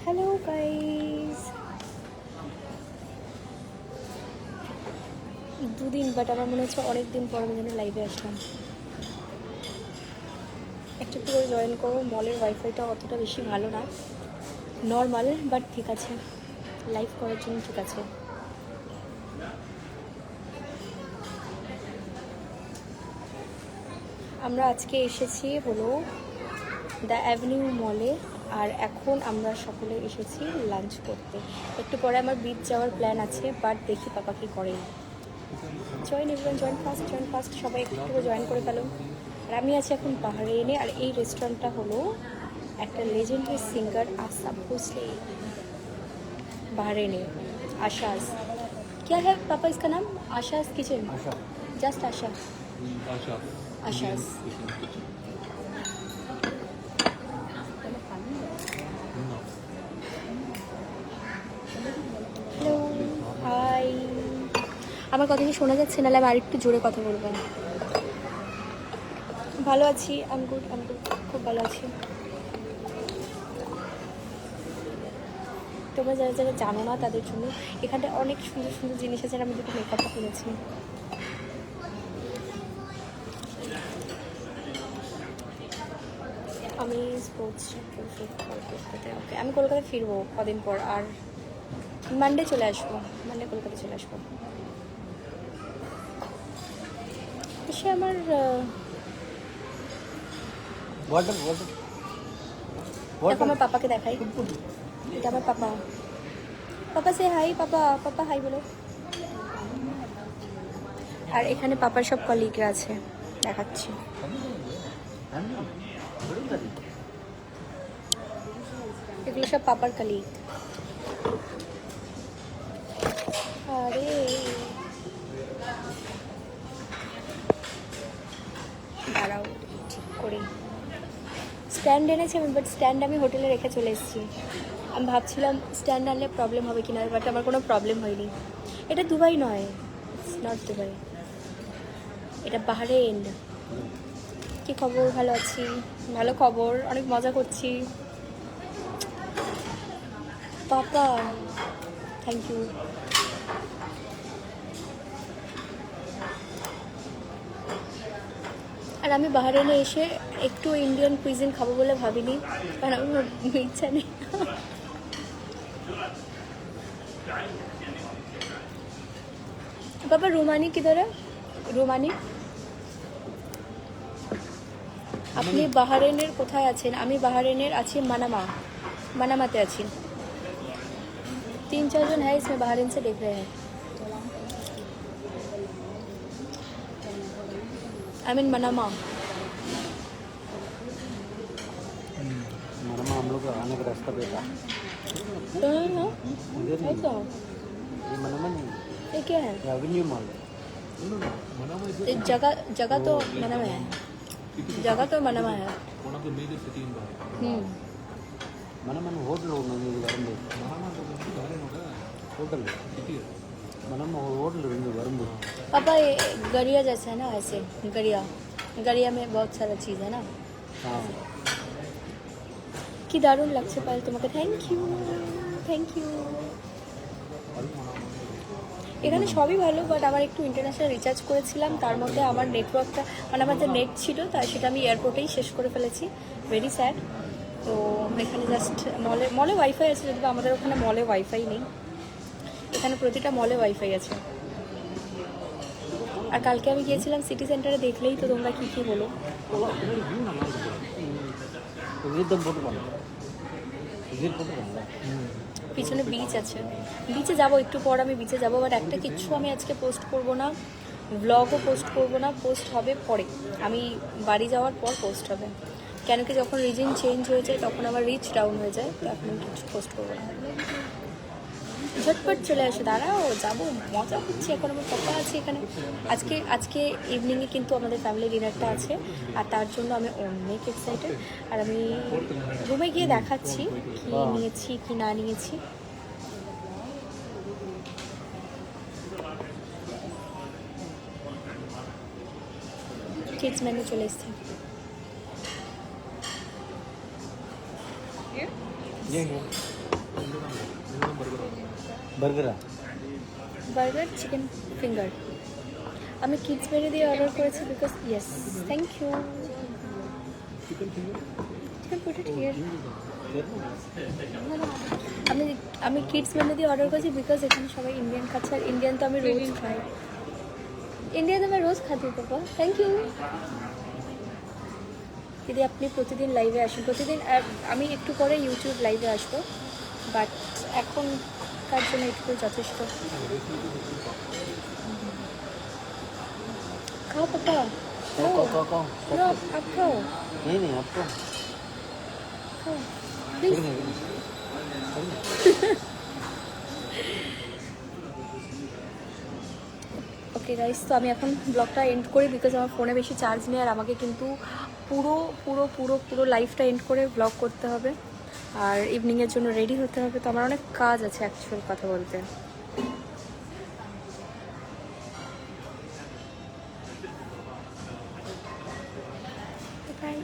Hello guys, দুদিন but আমার মনে হচ্ছে অনেক দিন পর আমি যেন লাইভে আসলাম। একটু একটু করে জয়েন করো। মলের ওয়াইফাইটা অতটা বেশি ভালো না, নর্মাল বাট ঠিক আছে, লাইভ করার জন্য ঠিক আছে। আমরা আজকে এসেছি হলো দ্য অ্যাভিনিউ মলে, আর এখন আমরা সকলে এসেছি লাঞ্চ করতে। একটু পরে আমার বিচ যাওয়ার প্ল্যান আছে, বাট দেখি পাপা কি করে। জয়েন এভরিওয়ান, জয়েন ফার্স্ট, সবাই একটু করে জয়েন করে ফেলো। আর আমি আছি এখন বাহরেইনে, আর এই রেস্টুরেন্টটা হলো একটা legendary singer Asha Bhosle, Bahrain Asha's. क्या है पापा इसका नाम? Asha's kitchen, just Asha, Asha's. Hello, hi. আমার কথা কি শোনা যাচ্ছে? নাহলে আমি আরেকটু জোরে কথা বলবো। ভালো আছি, আই এম গুড, খুব ভালো আছি। তোমরা যারা যারা জানো না তাদের জন্য এখানটা অনেক সুন্দর সুন্দর জিনিস আছে। আমি দুটো মেকআপও কিনেছি। আমি স্পোর্টস কলকাতাতে। ওকে, আমি কলকাতায় ফিরবো কদিন পর, আর মানডে চলে আসবো, মানডে কলকাতা চলে আসবো। এসে আমার দেখো আমার পাপাকে দেখাই। এটা আমার পাপা। পাপা সে হাই, পাপা হাই বলো। আর এখানে পাপার সব কলিগরা আছে, দেখাচ্ছি। এগুলো সব পাপার কলিগ। আরে দাঁড়াও ঠিক করে। স্ট্যান্ড এনেছি আমি, বাট স্ট্যান্ড আমি হোটেলে রেখে চলে এসেছি। আমি ভাবছিলাম স্ট্যান্ড আনলে প্রবলেম হবে কিনা, বাট আমার কোনো প্রবলেম হয়নি। এটা দুবাই নয়, ইটস নট দুবাই, এটা বাহরেইন। কী খবর? ভালো আছি, ভালো খবর, অনেক মজা করছি। Papa thank you. আর আমি বাহরেইনে এসে একটু ইন্ডিয়ান কুইজিন খাবো বলে ভাবিনি, কারণ আমার ইচ্ছা নেই। পাপা রুমানি কিধর है? রুমানি, আপনি বাহরেইনের কোথায় আছেন? আমি বাহরেইনের আছি মানামাতে আছি। 3-4 जन है इसमें बहरीन से देख रहे हैं। I mean Manama. हम लोग आने का रास्ता पे था। तो ऐसा ये मनमन ये क्या है? Avenue mall. जगह तो मनामा है, जगह तो मनामा है। मनमन होटल होटल मनम होटल वरुंबू। पापा ये गरिया जैसा है ना, ऐसे गरिया में बहुत सारा चीज़ है ना। हाँ কি দারুণ লাগছে পায়েল তোমাকে। Thank you. এখানে সবই ভালো, বাট আমার একটু ইন্টারন্যাশনাল রিচার্জ করেছিলাম, তার মধ্যে আমার নেটওয়ার্কটা মানে আমার যে নেট ছিল তাই সেটা আমি এয়ারপোর্টেই শেষ করে ফেলেছি। Very sad. তো এখানে জাস্ট মলে ওয়াইফাই আছে, যদি আমাদের ওখানে মলে ওয়াইফাই নেই, এখানে প্রতিটা মলে ওয়াইফাই আছে। আর কালকে আমি গিয়েছিলাম সিটি সেন্টারে, দেখলেই তো তোমরা কী বলো। পিছনে বিচ আছে, বিচে যাব একটু পর, আমি বিচে যাব, বাট একটা কিচ্ছু আমি আজকে পোস্ট করব না, ব্লগও পোস্ট করব না, পোস্ট হবে পরে, আমি বাড়ি যাওয়ার পর পোস্ট হবে। কেন কি যখন রিজন চেঞ্জ হয়ে যায় তখন আমার রিচ ডাউন হয়ে যায়, তো এখন আমি কিছু পোস্ট করবো না। ঝটপট চলে আসে, দাঁড়াও যাবো, মজা হচ্ছে। এখন আমার পাপা আছে এখানে। আজকে ইভিনিংয়ে কিন্তু আমাদের ফ্যামিলি ডিনারটা আছে, আর তার জন্য আমি অনেক এক্সাইটেড। আর আমি রুমে গিয়ে দেখাচ্ছি কি নিয়েছি কি না নিয়েছি। কিডস মেনু চলে এসছে। ये बर्गर বার্গার চিকেন ফিঙ্গার। আমি কিডস মেনু দিয়ে অর্ডার করেছি because yes thank you. Chicken finger chicken potato here. আমি আমি কিডস মেনু দিয়ে অর্ডার করেছি বিকজ এখানে সবাই ইন্ডিয়ান খাচ্ছে আর ইন্ডিয়ান তো আমি রোজ খাই। ইন্ডিয়ান তো আমি রোজ খাতি পাপা। থ্যাংক ইউ দিদি। আপনি প্রতিদিন লাইভে আসেন? প্রতিদিন আমি একটু পরে ইউটিউব লাইভে আসবো, বাট এখন তার জন্য একটু যথেষ্ট। খাও পাপা, খাও আপ খাও नहीं आपको খাও প্লিজ। ওকে গাইস, তো আমি এখন ব্লগটা এন্ড করি বিকজ আমার ফোনে বেশি চার্জ নেই আর আমাকে কিন্তু পুরো পুরো পুরো পুরো লাইফটা এন্ড করে ব্লগ করতে হবে আর ইভিনিংয়ের জন্য রেডি হতে হবে। তো আমার অনেক কাজ আছে অ্যাকচুয়াল কথা বলতে। বাই।